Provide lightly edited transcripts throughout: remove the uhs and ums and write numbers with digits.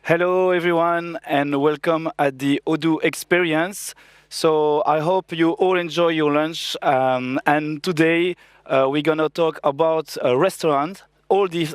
Hello, everyone, and welcome at the Odoo experience. So I hope you all enjoy your lunch. And today we're gonna talk about a restaurant all this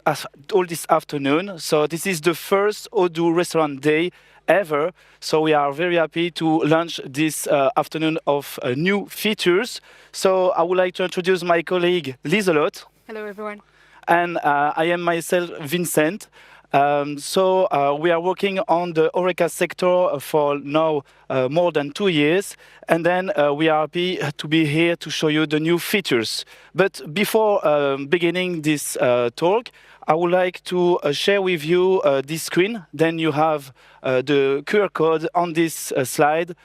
afternoon. So this is the first Odoo restaurant day ever. So we are very happy to launch this afternoon of new features. So I would like to introduce my colleague Lieselot. Hello, everyone. And I am myself Vincent. We are working on the Horeca sector for now more than 2 years, and then we are happy to be here to show you the new features. But before beginning this talk, I would like to share with you this screen. Then you have the QR code on this slide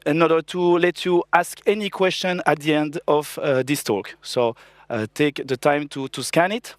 in order to let you ask any question at the end of this talk. So take the time to scan it.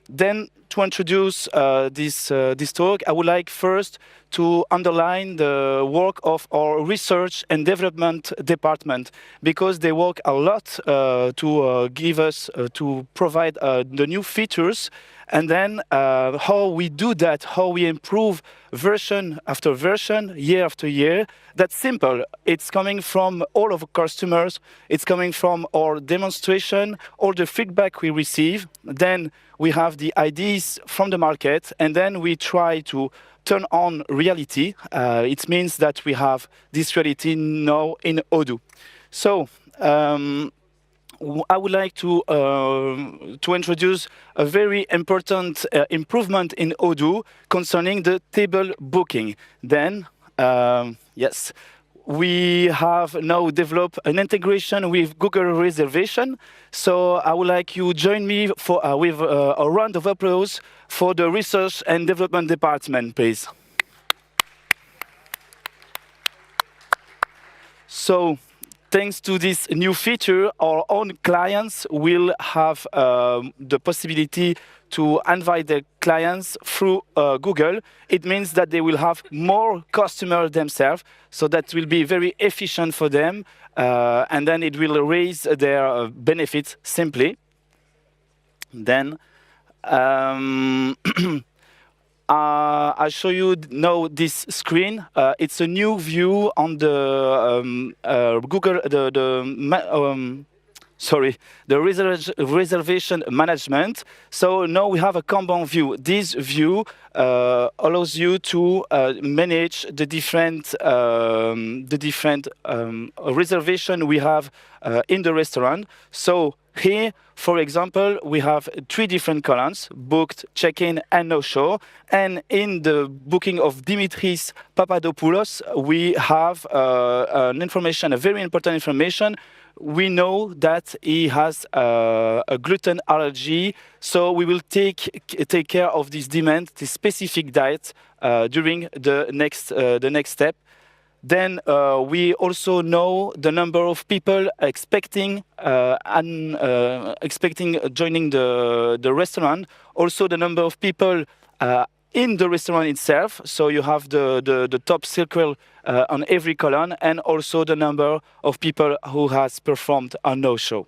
Then, to introduce this talk, I would like first to underline the work of our research and development department, because they work a lot to give us, to provide the new features, and then how we do that, how we improve version after version, year after year. That's simple. It's coming from all of our customers. It's coming from our demonstration, all the feedback we receive. Then we have the ideas from the market, and then we try to turn on reality. It means that we have this reality now in Odoo. So I would like to introduce a very important improvement in Odoo concerning the table booking. Then, yes, we have now developed an integration with Google Reservation. So I would like you join me for with a round of applause for the research and development department, please. So, thanks to this new feature, our own clients will have the possibility to invite their clients through Google. It means that they will have more customers themselves, so that will be very efficient for them, and then it will raise their benefits simply. Then I show you now this screen. It's a new view on the Google, the reservation management. So now we have a Kanban view. This view allows you to manage the different reservation we have in the restaurant. So here, for example, we have 3 different columns: booked, check-in, and no-show. And in the booking of Dimitris Papadopoulos, we have an information, a very important information. We know that he has a gluten allergy, so we will take care of this demand, this specific diet, during the next step. Then we also know the number of people expecting joining the restaurant. Also the number of people in the restaurant itself. So you have the top circle on every column, and also the number of people who has performed a no-show.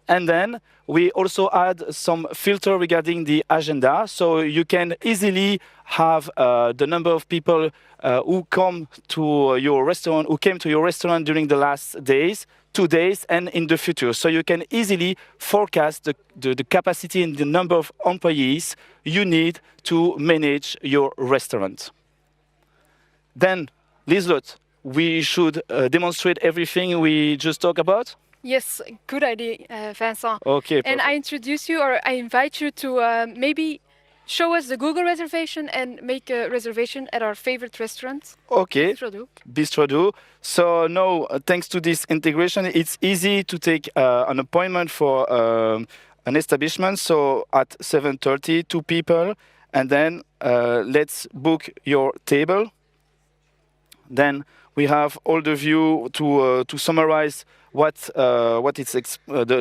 And then we also add some filter regarding the agenda, so you can easily have the number of people who came to your restaurant during the last days, 2 days, and in the future. So you can easily forecast the capacity and the number of employees you need to manage your restaurant. Then, Lieselot, we should demonstrate everything we just talked about. Yes, good idea, Vincent. Okay, And perfect. I introduce you, or I invite you to maybe show us the Google reservation and make a reservation at our favorite restaurant. Okay, Bistro. Bistro Do. So now, thanks to this integration, it's easy to take an appointment for an establishment. So at 7:30, 2 people, and then let's book your table. Then we have all the view to summarize what it's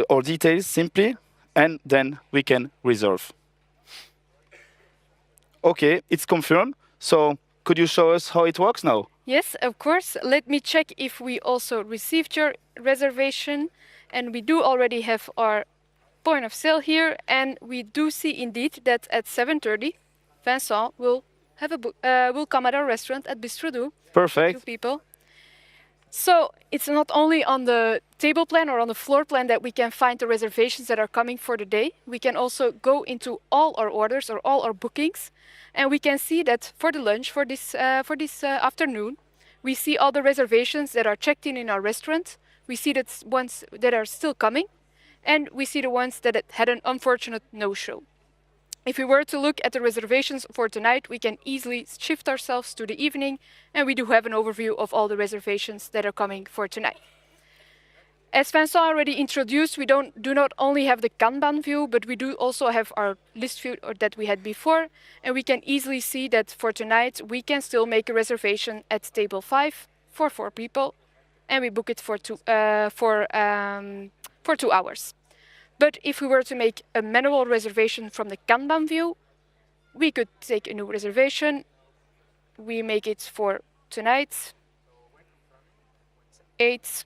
or details simply, and then we can reserve. Okay, it's confirmed. So could you show us how it works now? Yes, of course. Let me check if we also received your reservation. And we do already have our point of sale here. And we do see indeed that at 7:30, Vincent will will come at our restaurant at Bistro Do. 2 Perfect. people. So it's not only on the table plan or on the floor plan that we can find the reservations that are coming for the day. We can also go into all our orders or all our bookings, and we can see that for the lunch for this afternoon, we see all the reservations that are checked in our restaurant. We see that ones that are still coming, and we see the ones that had an unfortunate no-show. If we were to look at the reservations for tonight, we can easily shift ourselves to the evening, and we do have an overview of all the reservations that are coming for tonight. As Vincent already introduced, we do not only have the Kanban view, but we do also have our list view that we had before, and we can easily see that for tonight we can still make a reservation at table 5 for 4 people, and we book it for 2 hours. But if we were to make a manual reservation from the Kanban view, we could take a new reservation. We make it for tonight, 8,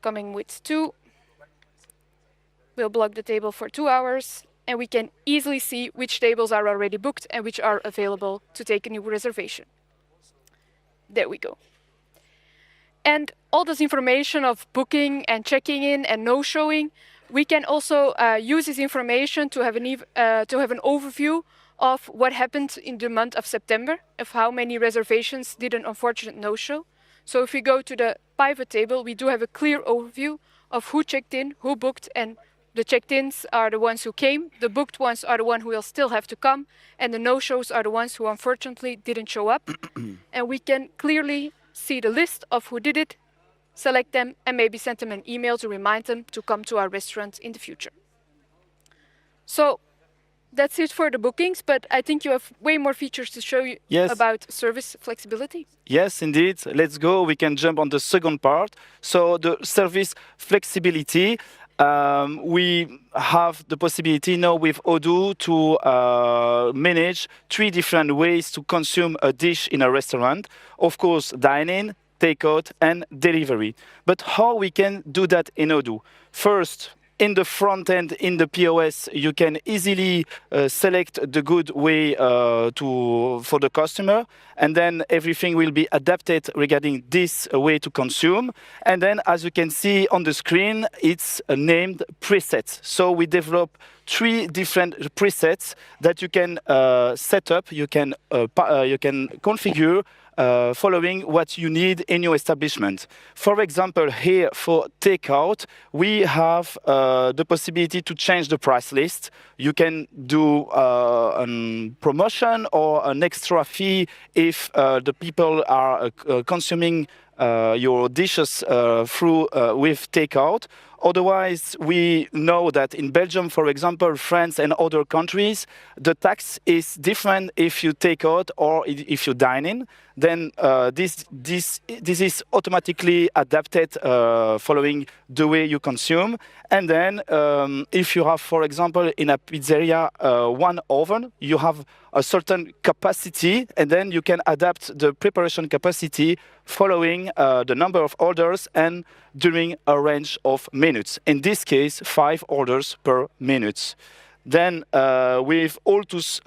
coming with 2. We'll block the table for 2 hours, and we can easily see which tables are already booked and which are available to take a new reservation. There we go. And all this information of booking and checking in and no-showing, we can also use this information to have an overview of what happened in the month of September, of how many reservations did an unfortunate no-show. So if we go to the pivot table, we do have a clear overview of who checked in, who booked, and the checked-ins are the ones who came, the booked ones are the ones who will still have to come, and the no-shows are the ones who unfortunately didn't show up. And we can clearly see the list of who did it, select them, and maybe send them an email to remind them to come to our restaurant in the future. So that's it for the bookings, but I think you have way more features to show you about service flexibility. Yes, indeed. Let's go. We can jump on the second part. So the service flexibility. We have the possibility now with Odoo to manage 3 different ways to consume a dish in a restaurant. Of course, dine-in, takeout, and delivery. But how we can do that in Odoo? First, in the front end, in the POS, you can easily select the good way for the customer, and then everything will be adapted regarding this way to consume. And then, as you can see on the screen, it's named presets. So we develop 3 different presets that you can set up, you can configure following what you need in your establishment. For example, here for takeout, we have the possibility to change the price list. You can do a promotion or an extra fee if the people are consuming your dishes with takeout. Otherwise, we know that in Belgium, for example, France and other countries, the tax is different if you take out or if you dine in. Then this is automatically adapted following the way you consume. And then if you have, for example, in a pizzeria, 1 oven, you have a certain capacity, and then you can adapt the preparation capacity following the number of orders and during a range of minutes. In this case, 5 orders per minute. Then with all those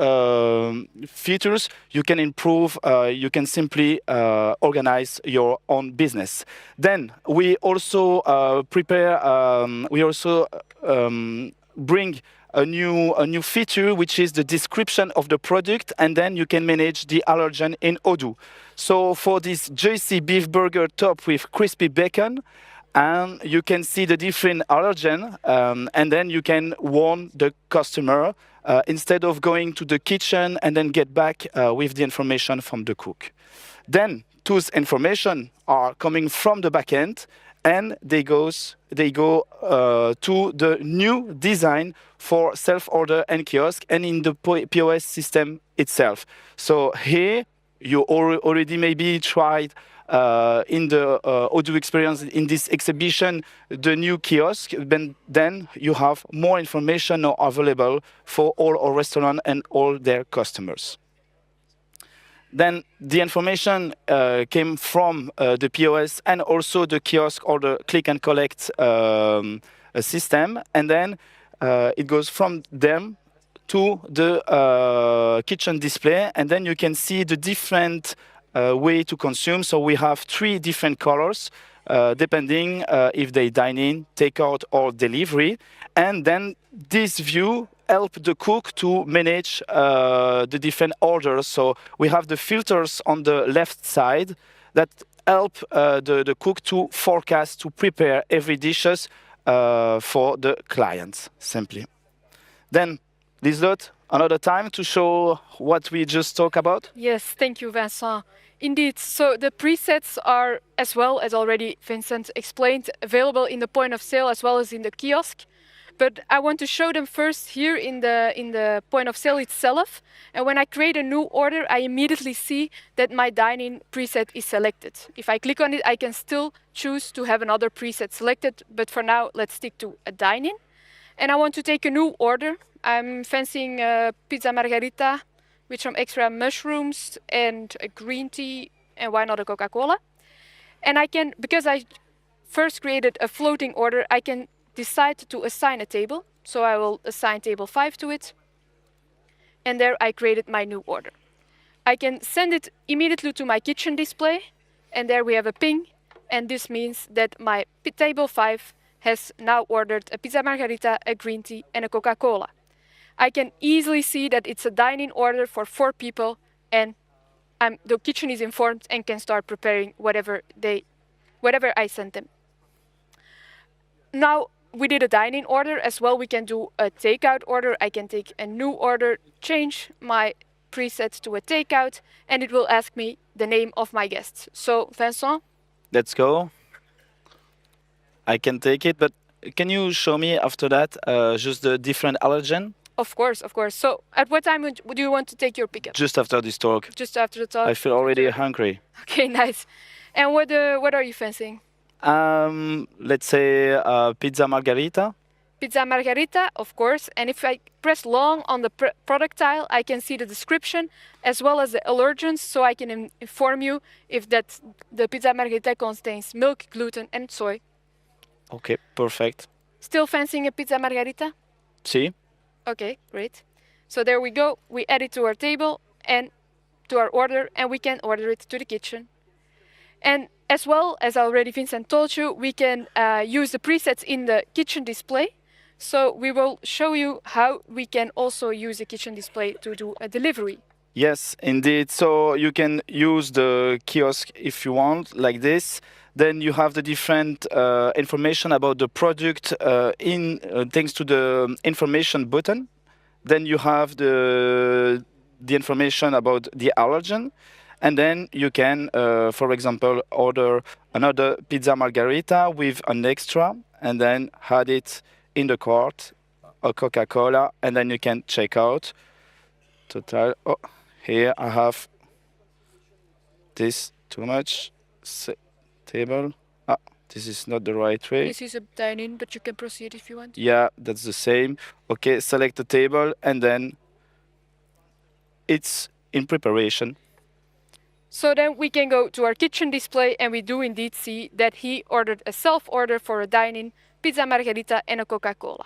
features, you can improve, you can simply organize your own business. Then we also bring a new feature, which is the description of the product, and then you can manage the allergen in Odoo. So for this juicy beef burger topped with crispy bacon, and you can see the different allergen, and then you can warn the customer instead of going to the kitchen and then get back with the information from the cook. Then those information are coming from the backend, and they go to the new design for self-order and kiosk and in the POS system itself. So here you already maybe tried in the Odoo experience in this exhibition the new kiosk, then you have more information now available for all our restaurants and all their customers. Then the information came from the POS and also the kiosk or the click and collect system, and then it goes from them to the kitchen display, and then you can see the different way to consume. So we have 3 different colors, depending if they dine in, takeout, or delivery. And then this view help the cook to manage the different orders. So we have the filters on the left side that help the cook to forecast, to prepare every dishes for the clients, simply. Then, Liselot, another time to show what we just talked about? Yes, thank you, Vincent. Indeed, so the presets are, as well as already Vincent explained, available in the point of sale as well as in the kiosk. But I want to show them first here in the point of sale itself. And when I create a new order, I immediately see that my dine-in preset is selected. If I click on it, I can still choose to have another preset selected. But for now, let's stick to a dine-in. And I want to take a new order. I'm fancying a pizza margherita with some extra mushrooms and a green tea, and why not a Coca-Cola? And I can, because I first created a floating order, I can decide to assign a table. So I will assign table 5 to it. And there I created my new order. I can send it immediately to my kitchen display. And there we have a ping. And this means that my table 5 has now ordered a pizza margherita, a green tea, and a Coca-Cola. I can easily see that it's a dine-in order for 4 people, and the kitchen is informed and can start preparing whatever I sent them. Now we did a dine-in order as well. We can do a takeout order. I can take a new order, change my preset to a takeout, and it will ask me the name of my guests. So Vincent? Let's go. I can take it, but can you show me after that just the different allergen? Of course, of course. So at what time would you want to take your pickup? Just after this talk. Just after the talk? I feel already hungry. Okay, nice. And what are you fancying? Let's say pizza margherita. Pizza margherita, of course. And if I press long on the product tile, I can see the description as well as the allergens, so I can inform you if that the pizza margherita contains milk, gluten, and soy. Okay, perfect. Still fancying a pizza margherita? See? Okay, great. So there we go. We add it to our table and to our order, and we can order it to the kitchen. And as well, as already Vincent told you, we can use the presets in the kitchen display. So we will show you how we can also use the kitchen display to do a delivery. Yes, indeed. So you can use the kiosk if you want, like this. Then you have the different information about the product thanks to the information button. Then you have the information about the allergen. And then you can, for example, order another pizza margherita with an extra and then add it in the cart, a Coca-Cola, and then you can check out. Total. Oh, here I have this too much. Table. Ah, this is not the right way. This is a dine-in, but you can proceed if you want. Yeah, that's the same. Okay, select the table, and then it's in preparation. So then we can go to our kitchen display, and we do indeed see that he ordered a self-order for a dine-in, pizza margherita, and a Coca-Cola.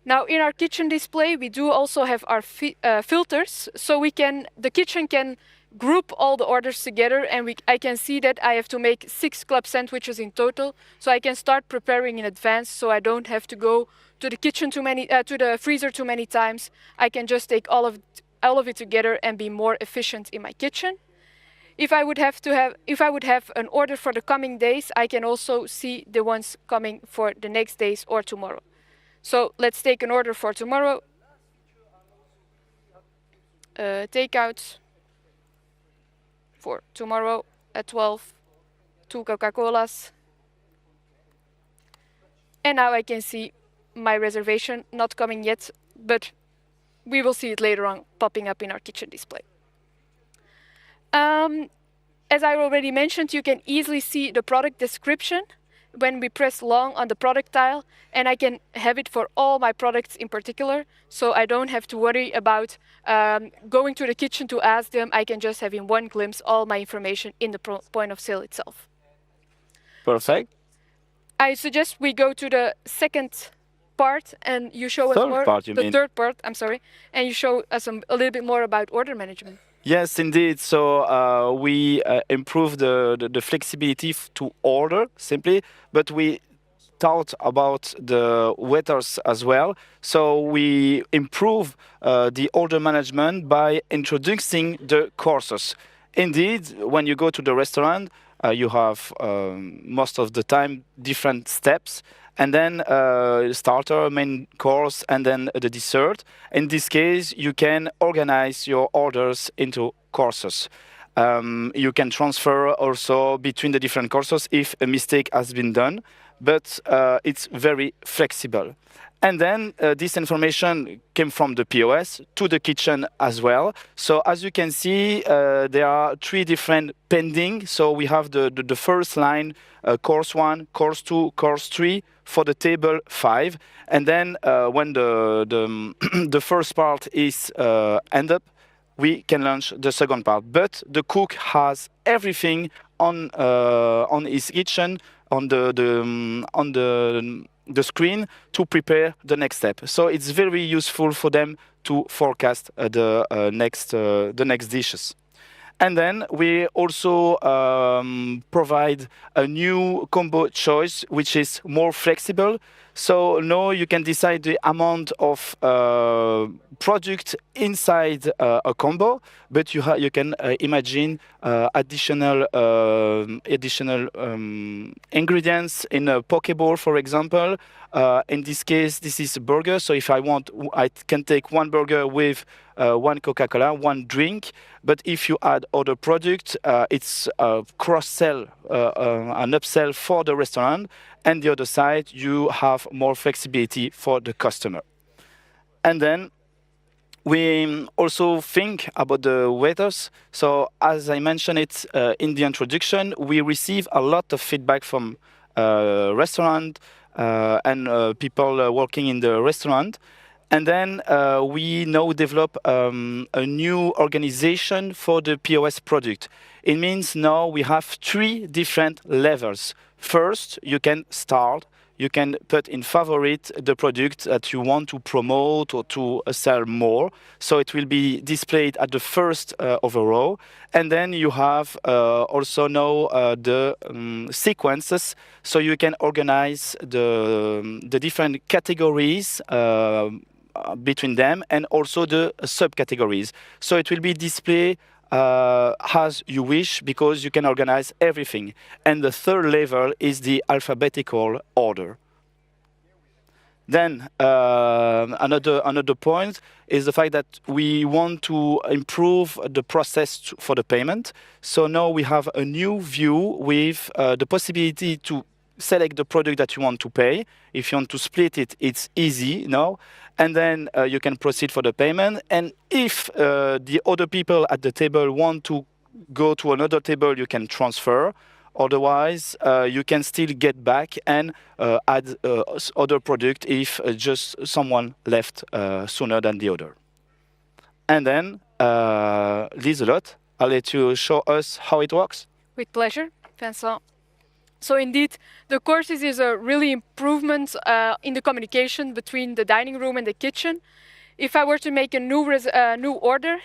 Now in our kitchen display, we do also have our filters, so the kitchen can group all the orders together, and I can see that I have to make 6 club sandwiches in total, so I can start preparing in advance, so I don't have to go to the kitchen to the freezer too many times. I can just take all of it together and be more efficient in my kitchen. If I would have an order for the coming days, I can also see the ones coming for the next days or tomorrow. So let's take an order for tomorrow. Takeout for tomorrow at 12, 2 Coca-Colas. And now I can see my reservation not coming yet, but we will see it later on popping up in our kitchen display. As I already mentioned, you can easily see the product description when we press long on the product tile, and I can have it for all my products in particular, so I don't have to worry about going to the kitchen to ask them. I can just have in one glimpse all my information in the point of sale itself. Perfect. I suggest we go to the second part, and you show us Third more. part, you The mean? third part, I'm sorry, and you show us a little bit more about order management. Yes, indeed. So we improve the flexibility to order simply, but we thought about the waiters as well. So we improve the order management by introducing the courses. Indeed, when you go to the restaurant, you have most of the time different steps, and then starter, main course, and then the dessert. In this case, you can organize your orders into courses. You can transfer also between the different courses if a mistake has been done, but it's very flexible. And then this information came from the POS to the kitchen as well. So as you can see, there are three different pending. So we have the first line, course 1, course 2, course 3 for the table 5. And then when the first part is end up, we can launch the second part. But the cook has everything on his kitchen, on the screen to prepare the next step. So it's very useful for them to forecast the next dishes. And then we also provide a new combo choice, which is more flexible. So now you can decide the amount of product inside a combo, but you can imagine additional ingredients in a pokeball, for example. In this case, this is a burger. So if I want, I can take one burger with one Coca-Cola, one drink. But if you add other products, it's a cross-sell, an upsell for the restaurant. And the other side, you have more flexibility for the customer. And then we also think about the waiters. So as I mentioned it in the introduction, we receive a lot of feedback from restaurant and people working in the restaurant. And then we now develop a new organization for the POS product. It means now we have three different levels. First, you can start. You can put in favorite the product that you want to promote or to sell more. So it will be displayed at the first of a row. And then you have also now the sequences. So you can organize the different categories between them and also the subcategories. So it will be displayed as you wish because you can organize everything. And the third level is the alphabetical order. Then another point is the fact that we want to improve the process for the payment. So now we have a new view with the possibility to select the product that you want to pay. If you want to split it, it's easy now. And then you can proceed for the payment. And if the other people at the table want to go to another table, you can transfer. Otherwise, you can still get back and add other product if just someone left sooner than the other. And then, Lieselot, I'll let you show us how it works. With pleasure, Vincent. So indeed, the courses is a really improvement in the communication between the dining room and the kitchen. If I were to make a new order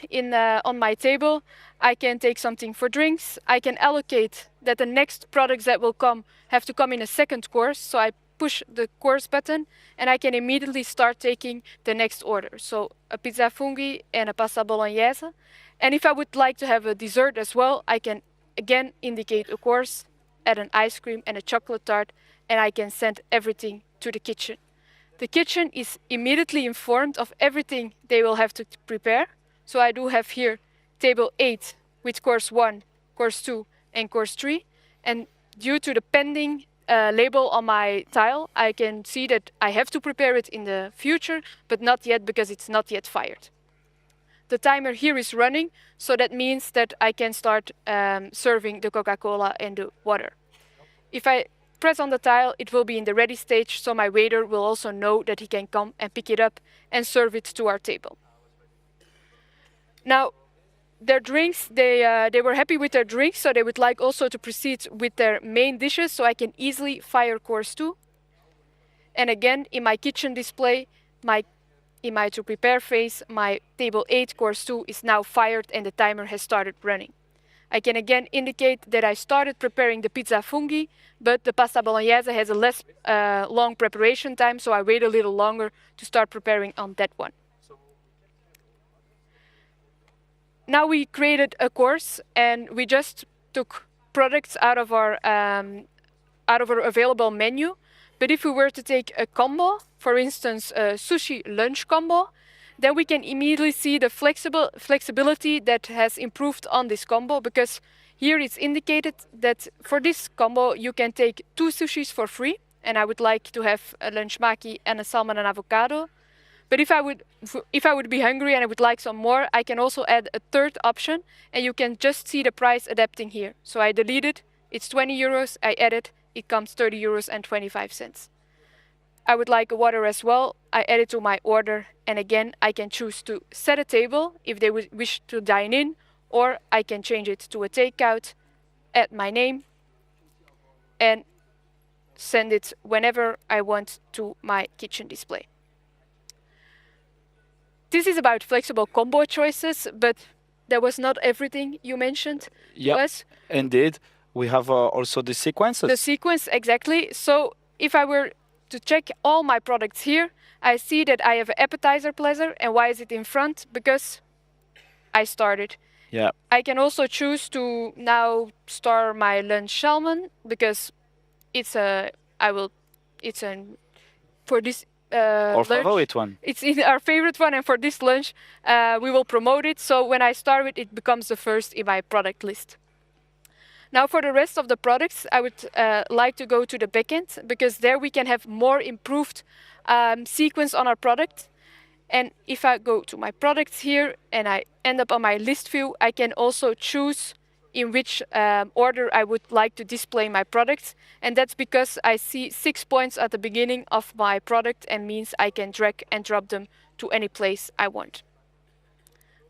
on my table, I can take something for drinks. I can allocate that the next products that will come have to come in a second course. So I push the course button and I can immediately start taking the next order. So a pizza funghi and a pasta bolognese. And if I would like to have a dessert as well, I can again indicate a course, add an ice cream and a chocolate tart, and I can send everything to the kitchen. The kitchen is immediately informed of everything they will have to prepare. So I do have here table 8 with course 1, course 2, and course 3. And due to the pending label on my tile, I can see that I have to prepare it in the future, but not yet because it's not yet fired. The timer here is running, so that means that I can start serving the Coca-Cola and the water. If I press on the tile, it will be in the ready stage, so my waiter will also know that he can come and pick it up and serve it to our table. Now, their drinks, they were happy with their drinks, so they would like also to proceed with their main dishes, so I can easily fire course 2. And again, in my kitchen display, in my to prepare phase, my table 8 course 2 is now fired and the timer has started running. I can again indicate that I started preparing the pizza funghi, but the pasta bolognese has a less long preparation time, so I wait a little longer to start preparing on that one. Now we created a course and we just took products out of our available menu. But if we were to take a combo, for instance, a sushi lunch combo, then we can immediately see the flexibility that has improved on this combo, because here it's indicated that for this combo you can take 2 sushis for free, and I would like to have a lunch maki and a salmon and avocado. But if I would be hungry and I would like some more, I can also add a third option, and you can just see the price adapting here. So I delete it, it's 20 euros, I add it, it comes 30 euros and 25 cents. I would like a water as well, I add it to my order, and again, I can choose to set a table if they would wish to dine in, or I can change it to a takeout, add my name, and send it whenever I want to my kitchen display. This is about flexible combo choices, but that was not everything you mentioned. Yeah, indeed. We have also the sequences. The sequence, exactly. So if I were to check all my products here, I see that I have an appetizer pleasure. And why is it in front? Because I started. Yeah. I can also choose to now star my lunch salmon, because it's for this Our lunch. favorite one. It's our favorite one, and for this lunch, we will promote it. So when I start it, it becomes the first in my product list. Now for the rest of the products, I would like to go to the backend, because there we can have more improved sequence on our product. And if I go to my products here and I end up on my list view, I can also choose in which order I would like to display my products. And that's because I see 6 points at the beginning of my product, and means I can drag and drop them to any place I want.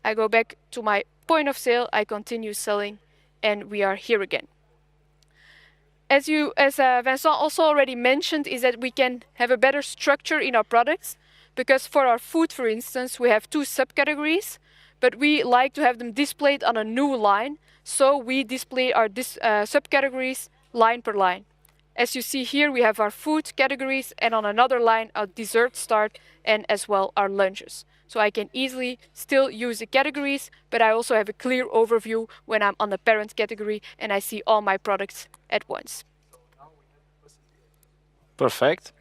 I go back to my point of sale, I continue selling, and we are here again. As Vincent also already mentioned, is that we can have a better structure in our products, because for our food, for instance, we have 2 subcategories, but we like to have them displayed on a new line, so we display our subcategories line per line. As you see here, we have our food categories, and on another line, our dessert start, and as well our lunches. So I can easily still use the categories, but I also have a clear overview when I'm on the parent category and I see all my products at once. Perfect.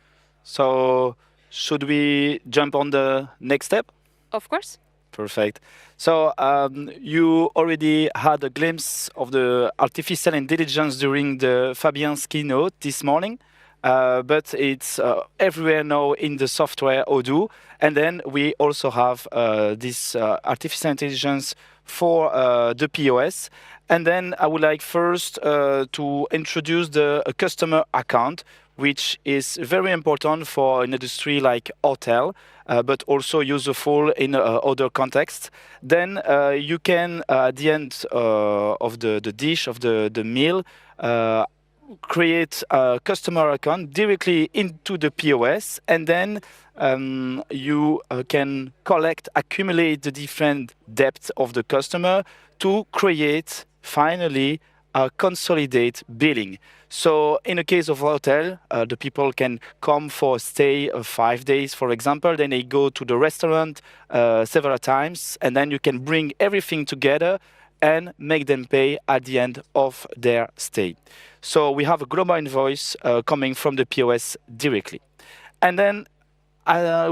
So should we jump on the next step? Of course. Perfect. So you already had a glimpse of the artificial intelligence during the Fabien's keynote this morning. But it's everywhere now in the software Odoo. And then we also have this artificial intelligence for the POS. And then I would like first to introduce the customer account, which is very important for an industry like hotel, but also useful in other contexts. Then you can, at the end of the dish, of the meal, create a customer account directly into the POS, and then you can accumulate the different depth of the customer to create finally a consolidate billing. So in the case of hotel, the people can come for a stay of 5 days, for example, then they go to the restaurant several times, and then you can bring everything together and make them pay at the end of their stay. So we have a global invoice coming from the POS directly. And then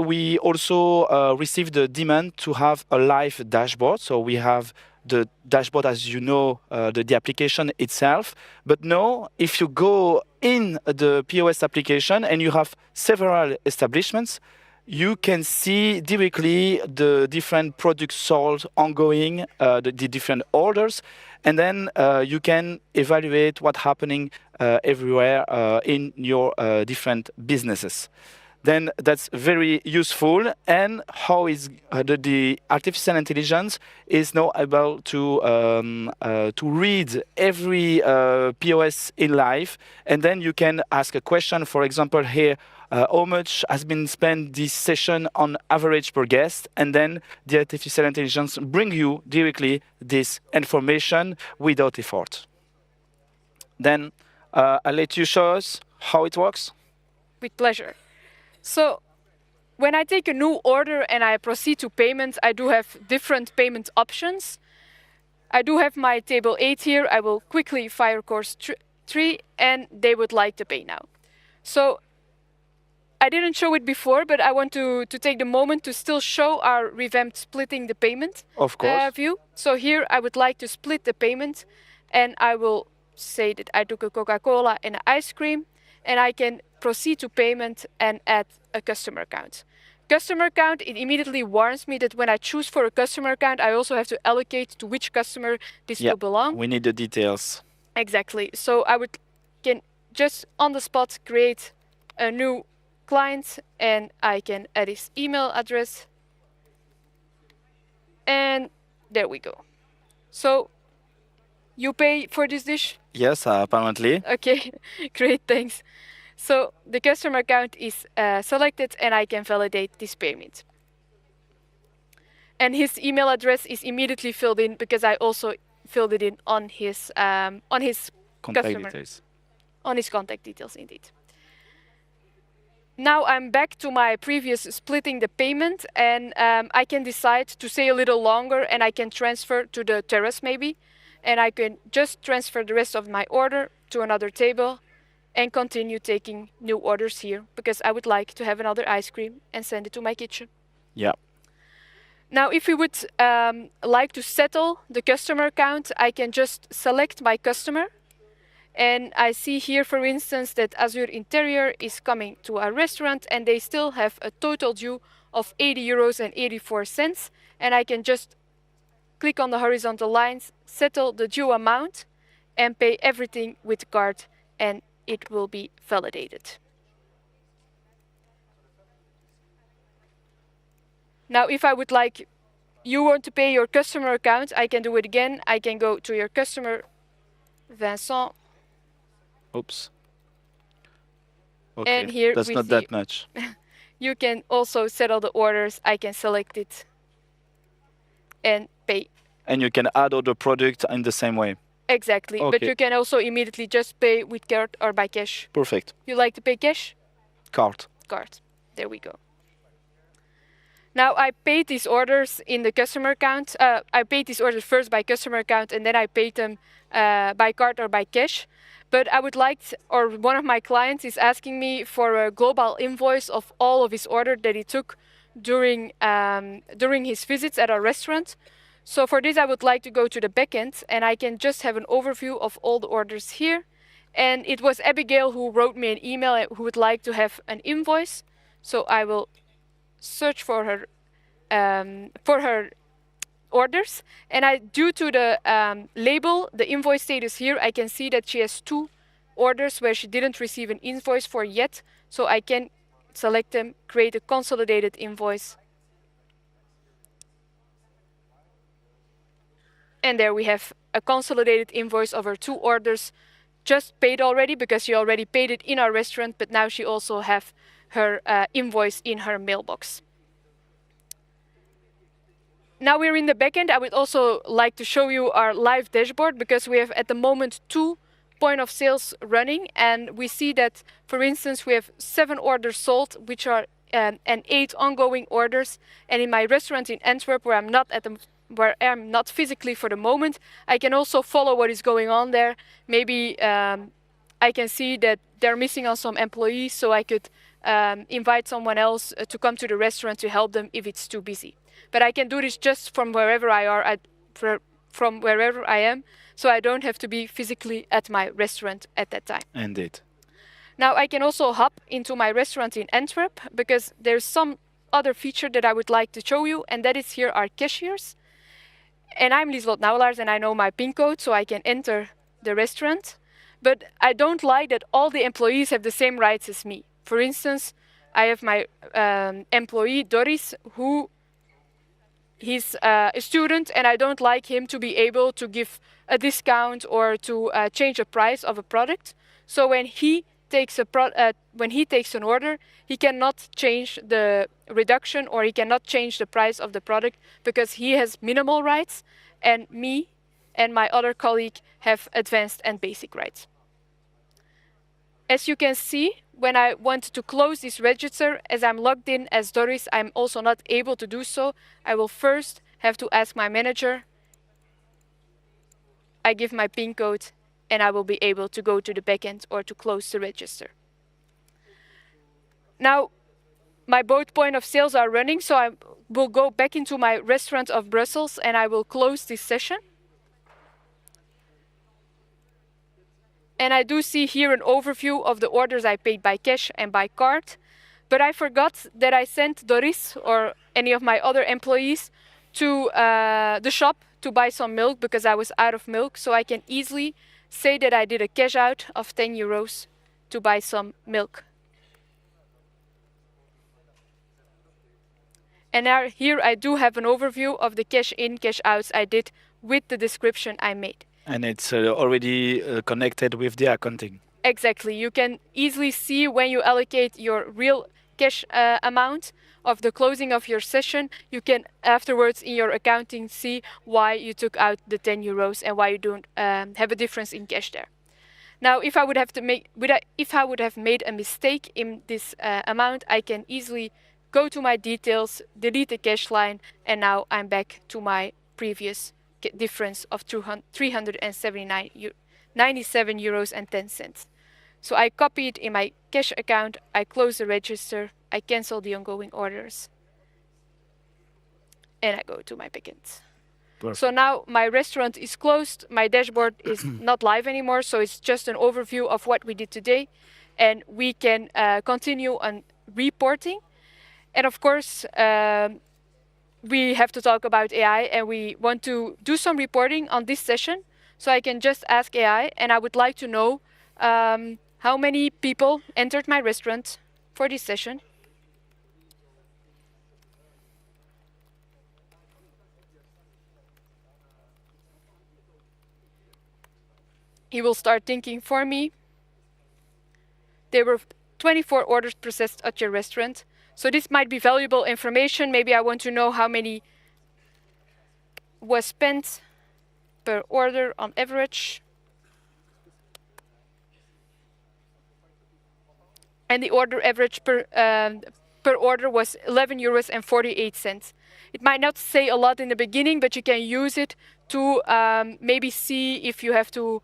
we also received the demand to have a live dashboard. So we have the dashboard, as you know, the application itself. But now, if you go in the POS application and you have several establishments, you can see directly the different products sold ongoing, the different orders, and then you can evaluate what's happening everywhere in your different businesses. then that's very useful. And how is the artificial intelligence is now able to read every POS in life, and then you can ask a question. For example, here, how much has been spent this session on average per guest, and then the artificial intelligence bring you directly this information without effort. Then I'll let you show us how it works. With pleasure. So when I take a new order and I proceed to payment, I do have different payment options. I do have my table 8 here. I will quickly fire course 3, and they would like to pay now. So I didn't show it before, but I want to take the moment to still show our revamped splitting the payment view. So here I would like to split the payment, and I will say that I took a Coca-Cola and an ice cream, and I can proceed to payment and add a customer account. Customer account, it immediately warns me that when I choose for a customer account, I also have to allocate to which customer this will belong. We need the details. Exactly. So I can just on the spot create a new client, and I can add his email address. And there we go. So you pay for this dish? Yes, apparently. Okay, great, thanks. So the customer account is selected, and I can validate this payment. And his email address is immediately filled in because I also filled it in on his Contact customer details. on his contact details, indeed. Now I'm back to my previous splitting the payment, and I can decide to stay a little longer, and I can transfer to the terrace maybe, and I can just transfer the rest of my order to another table and continue taking new orders here because I would like to have another ice cream and send it to my kitchen. Yeah. Now, if we would like to settle the customer account, I can just select my customer. And I see here, for instance, that Azure Interior is coming to our restaurant, and they still have a total due of 80 euros and 84 cents. And I can just click on the horizontal lines, settle the due amount, and pay everything with card, and it will be validated. Now, if I would like, you want to pay your customer account, I can do it again. I can go to your customer, Vincent. Oops. Okay, And here that's we not see that much. you can also settle the orders. I can select it and pay. And you can add other product in the same way. Exactly, but you can also immediately just pay with card or by cash. Perfect. You like to pay cash? Card. Card. There we go. Now I paid these orders in the customer account. I paid these orders first by customer account, and then I paid them by card or by cash. But I would like, or one of my clients is asking me for a global invoice of all of his order that he took during his visits at our restaurant. So for this, I would like to go to the backend, and I can just have an overview of all the orders here. And it was Abigail who wrote me an email who would like to have an invoice. So I will search for her orders, and due to the label, the invoice status here, I can see that she has 2 orders where she didn't receive an invoice for yet. So I can select them, create a consolidated invoice. And there we have a consolidated invoice of her 2 orders just paid already because she already paid it in our restaurant, but now she also have her invoice in her mailbox. Now we're in the backend. I would also like to show you our live dashboard because we have at the moment 2 point of sales running, and we see that, for instance, we have 7 orders sold, which are and 8 ongoing orders. And in my restaurant in Antwerp, where I'm not physically for the moment, I can also follow what is going on there. Maybe I can see that they're missing on some employees, so I could invite someone else to come to the restaurant to help them if it's too busy. But I can do this just from wherever I am, so I don't have to be physically at my restaurant at that time. Indeed. Now I can also hop into my restaurant in Antwerp because there's some other feature that I would like to show you, and that is here are cashiers. And I'm Liesbeth Nauwelaars, and I know my PIN code, so I can enter the restaurant. But I don't like that all the employees have the same rights as me. For instance, I have my employee, Doris, who he's a student, and I don't like him to be able to give a discount or to change the price of a product. So when he takes an order, he cannot change the reduction or he cannot change the price of the product because he has minimal rights, and me and my other colleague have advanced and basic rights. As you can see, when I want to close this register, as I'm logged in as Doris, I'm also not able to do so. I will first have to ask my manager. I give my PIN code, and I will be able to go to the backend or to close the register. Now, my both point of sales are running, so I will go back into my restaurant of Brussels, and I will close this session. And I do see here an overview of the orders I paid by cash and by card. But I forgot that I sent Doris or any of my other employees to the shop to buy some milk because I was out of milk. So I can easily say that I did a cash out of 10 euros to buy some milk. And now here I do have an overview of the cash in, cash outs I did with the description I made. And it's already connected with the accounting. Exactly. You can easily see when you allocate your real cash amount of the closing of your session. You can afterwards in your accounting see why you took out the 10 euros and why you don't have a difference in cash there. Now, if I would have made a mistake in this amount, I can easily go to my details, delete the cash line, and now I'm back to my previous difference of 397 euros and 10 cents. So I copy it in my cash account, I close the register, I cancel the ongoing orders, and I go to my backend. Perfect. So now my restaurant is closed, my dashboard is not live anymore, so it's just an overview of what we did today, and we can continue on reporting. And of course, we have to talk about AI, and we want to do some reporting on this session. So I can just ask AI, and I would like to know how many people entered my restaurant for this session. He will start thinking for me. There were 24 orders processed at your restaurant. So this might be valuable information. Maybe I want to know how many was spent per order on average. And the order average per order was 11 euros and 48 cents. It might not say a lot in the beginning, but you can use it to maybe see if you have to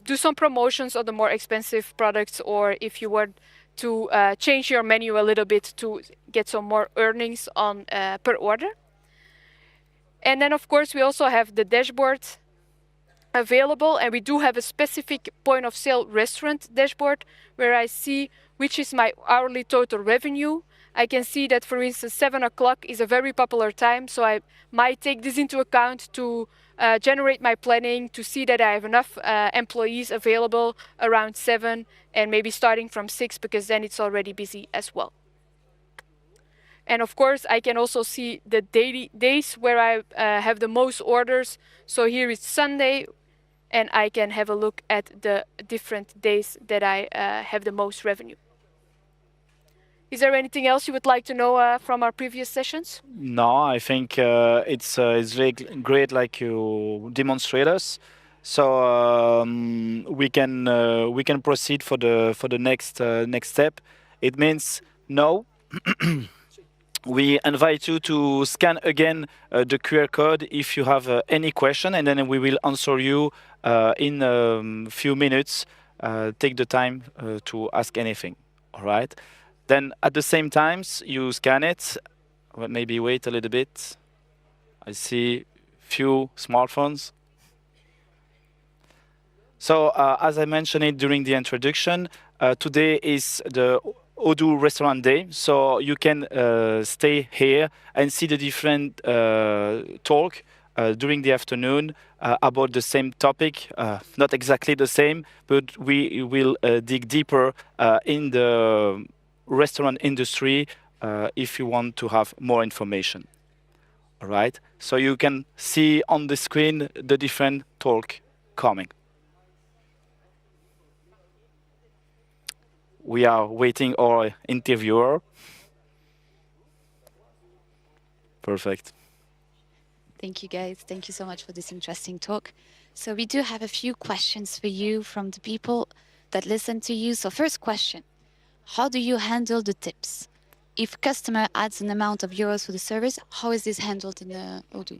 do some promotions of the more expensive products, or if you want to change your menu a little bit to get some more earnings on per order. And then, of course, we also have the dashboard available, and we do have a specific point of sale restaurant dashboard where I see which is my hourly total revenue. I can see that, for instance, 7 o'clock is a very popular time, so I might take this into account to generate my planning, to see that I have enough employees available around 7 and maybe starting from 6, because then it's already busy as well. And of course, I can also see the days where I have the most orders. So here is Sunday, and I can have a look at the different days that I have the most revenue. Is there anything else you would like to know from our previous sessions? No, I think it's really great, like you demonstrate us. So we can proceed for the next step. It means no. We invite you to scan again the QR code if you have any question, and then we will answer you in a few minutes. Take the time to ask anything. All right. Then at the same time, you scan it. Well, maybe wait a little bit. I see few smartphones. So as I mentioned it during the introduction, today is the Odoo Restaurant Day. So you can stay here and see the different talk during the afternoon about the same topic. Not exactly the same, but we will dig deeper in the restaurant industry if you want to have more information. All right. So you can see on the screen the different talk coming. We are waiting our interviewer. Perfect. Thank you, guys. Thank you so much for this interesting talk. So we do have a few questions for you from the people that listen to you. So first question, how do you handle the tips? If customer adds an amount of euros for the service, how is this handled in the Odoo?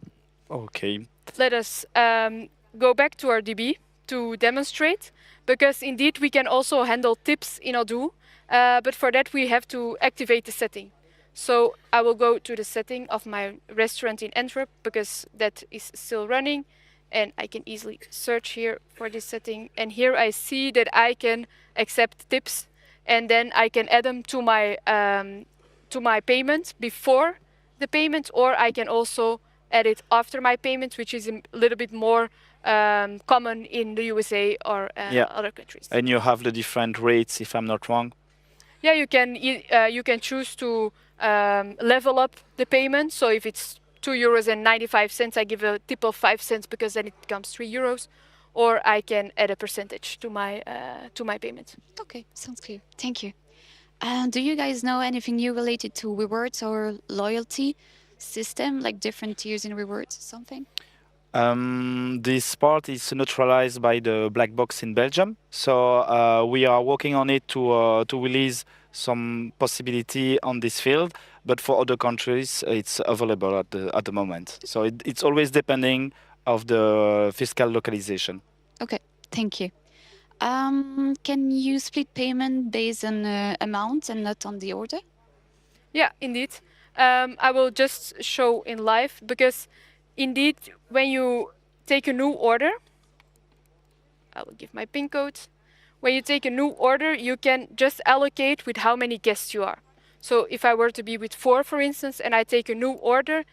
Okay. Let us go back to our DB to demonstrate, because indeed we can also handle tips in Odoo, but for that we have to activate the setting. So I will go to the setting of my restaurant in Antwerp, because that is still running, and I can easily search here for this setting. And here I see that I can accept tips, and then I can add them to my payment before the payment, or I can also add it after my payment, which is a little bit more common in the USA or other countries. And you have the different rates, if I'm not wrong. Yeah, you can choose to level up the payment. So if it's €2.95, I give a tip of 5 cents, because then it becomes €3, or I can add a percentage to my payment. Okay, sounds clear. Thank you. Do you guys know anything new related to rewards or loyalty system, like different tiers in rewards or something? This part is neutralized by the black box in Belgium. So we are working on it to release some possibility on this field. But for other countries, it's available at the moment. So it's always depending of the fiscal localization. Okay, thank you. Can you split payment based on amount and not on the order? Yeah, indeed. I will just show in live, because indeed when you take a new order, I will give my PIN code. When you take a new order, you can just allocate with how many guests you are. So if I were to be with 4, for instance, and I take a new order,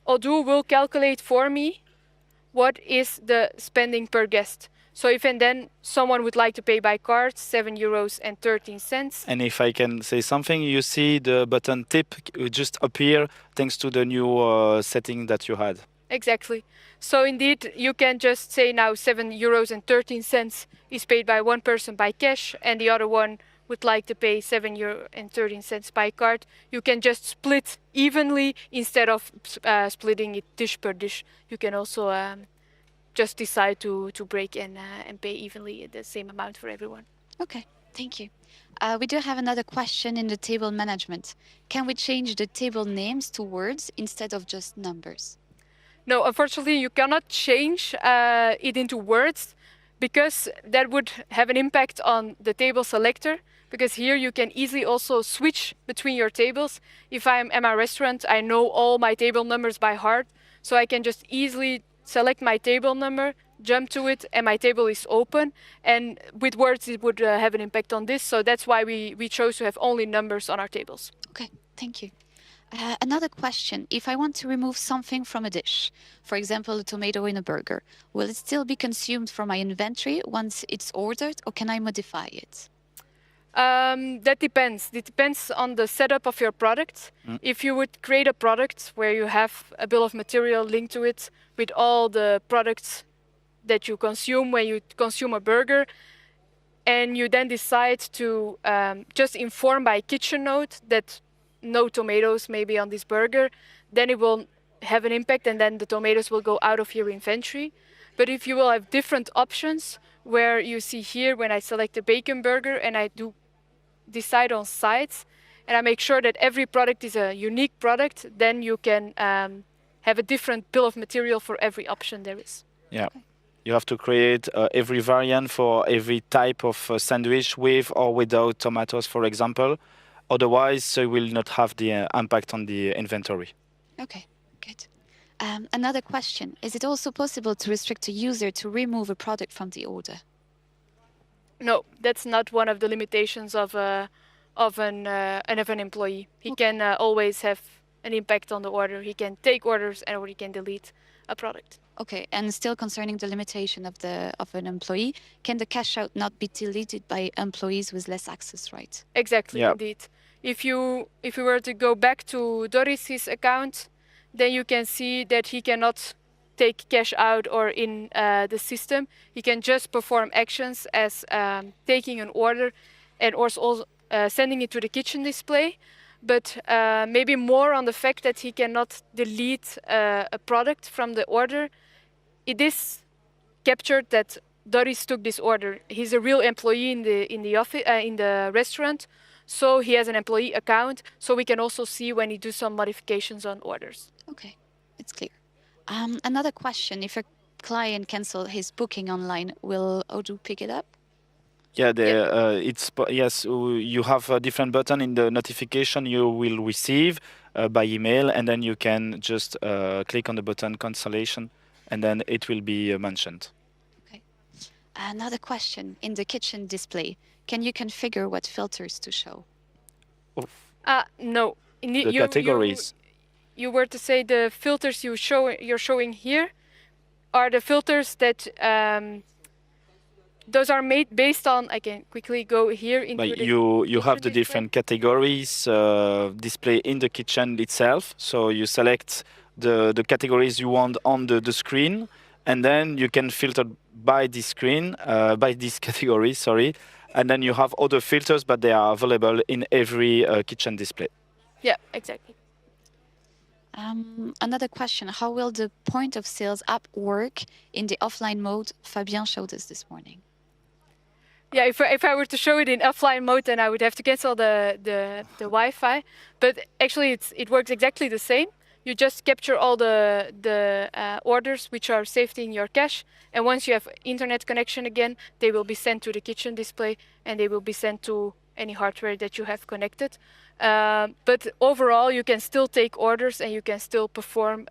Odoo will calculate for me what is the spending per guest. So if and then someone would like to pay by card, €7.13. And if I can say something, you see the button tip just appear thanks to the new setting that you had. Exactly. So indeed, you can just say now €7.13 is paid by one person by cash, and the other one would like to pay €7.13 by card. You can just split evenly instead of splitting it dish per dish. You can also just decide to break and pay evenly the same amount for everyone. Okay, thank you. We do have another question in the table management. Can we change the table names to words instead of just numbers? No, unfortunately, you cannot change it into words, because that would have an impact on the table selector, because here you can easily also switch between your tables. If I'm at my restaurant, I know all my table numbers by heart, so I can just easily select my table number, jump to it, and my table is open. And with words, it would have an impact on this, so that's why we chose to have only numbers on our tables. Okay, thank you. Another question. If I want to remove something from a dish, for example, a tomato in a burger, will it still be consumed from my inventory once it's ordered, or can I modify it? That depends. It depends on the setup of your product. If you would create a product where you have a bill of material linked to it with all the products that you consume when you consume a burger, and you then decide to just inform by kitchen note that no tomatoes may be on this burger, then it will have an impact, and then the tomatoes will go out of your inventory. But if you will have different options, where you see here when I select a bacon burger and I do decide on sides, and I make sure that every product is a unique product, then you can have a different bill of material for every option there is. Yeah. You have to create every variant for every type of sandwich with or without tomatoes, for example. Otherwise, you will not have the impact on the inventory. Okay, good. Another question. Is it also possible to restrict a user to remove a product from the order? No, that's not one of the limitations of an employee. He can always have an impact on the order. He can take orders, or he can delete a product. Okay, and still concerning the limitation of an employee, can the cash out not be deleted by employees with less access, right? Exactly, Yeah. indeed. If you were to go back to Doris's account, then you can see that he cannot take cash out or in the system. He can just perform actions as taking an order and also sending it to the kitchen display. But maybe more on the fact that he cannot delete a product from the order. It is captured that Doris took this order. He's a real employee in the office in the restaurant, so he has an employee account. So we can also see when he do some modifications on orders. Okay, it's clear. Another question: if a client cancel his booking online, will Odoo pick it up? Yeah, yes. You have a different button in the notification you will receive by email, and then you can just click on the button cancellation, and then it will be mentioned. Okay. Another question: in the kitchen display, can you configure what filters to show? No. The categories. You were to say the filters you're showing here are the filters that those are made based on. I can quickly go here into But the you have the display. different categories display in the kitchen itself. So you select the categories you want on the screen, and then you can filter by this screen, by this category, sorry. And then you have other filters, but they are available in every kitchen display. Yeah, exactly. Another question: how will the point of sales app work in the offline mode? Fabien showed us this morning. Yeah, if I were to show it in offline mode, then I would have to cancel the Wi-Fi. But actually, it works exactly the same. You just capture all the orders which are saved in your cache, and once you have internet connection again, they will be sent to the kitchen display, and they will be sent to any hardware that you have connected. But overall, you can still take orders and you can still perform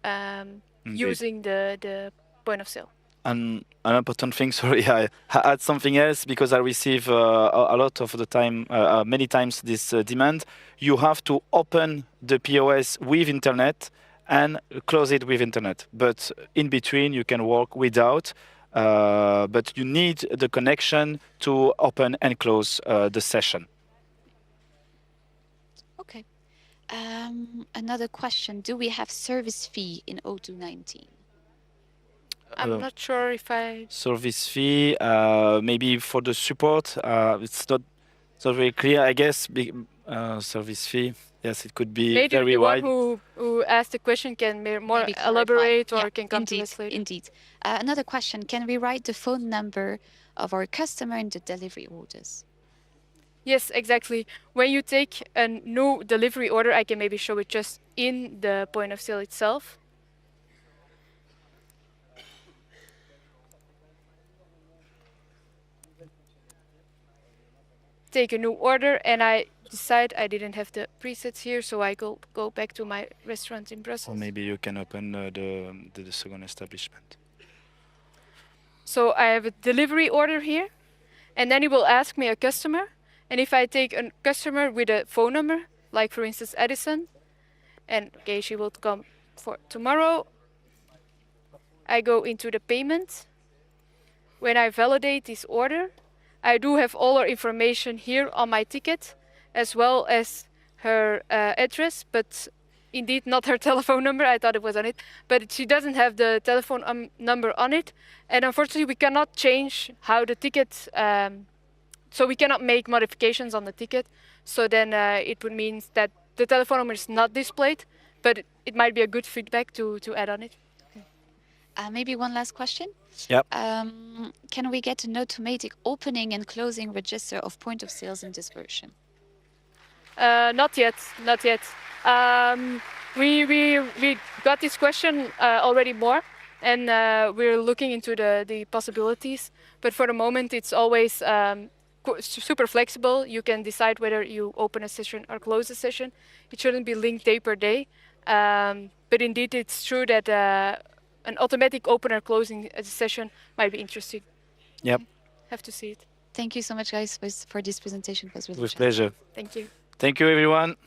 using the point of sale. And an important thing, sorry, I add something else because I receive a lot of the time, many times this demand. You have to open the POS with internet and close it with internet. But in between, you can work without. But you need the connection to open and close the session. Okay. Another question: do we have service fee in Odoo 19? I'm not sure if I... Service fee, maybe for the support, it's not very clear, I guess. Service fee, yes, it could be Maybe very the wide. one who asked the question can more Maybe clarify. elaborate or Yeah, can come to indeed, us later. Indeed. Another question: can we write the phone number of our customer in the delivery orders? Yes, exactly. When you take a new delivery order, I can maybe show it just in the point of sale itself. Take a new order, and I decide I didn't have the presets here, so I go back to my restaurant in Brussels. Or maybe you can open the second establishment. So I have a delivery order here, and then it will ask me a customer. And if I take a customer with a phone number, like for instance Edison, and okay, she will come for tomorrow, I go into the payment. When I validate this order, I do have all her information here on my ticket, as well as her address, but indeed not her telephone number. I thought it was on it, but she doesn't have the telephone number on it. And unfortunately, we cannot change how the ticket, so we cannot make modifications on the ticket. So then it would mean that the telephone number is not displayed, but it might be a good feedback to add on it. Maybe one last question. Yep. Can we get an automatic opening and closing register of point of sales in this version? Not yet, not yet. We got this question already more, and we're looking into the possibilities. But for the moment, it's always super flexible. You can decide whether you open a session or close a session. It shouldn't be linked day per day. But indeed, it's true that an automatic open or closing a session might be interesting. Yep. Have to see it. Thank you so much, guys, for this presentation. It was really With pleasure. Thank you. Thank you, everyone.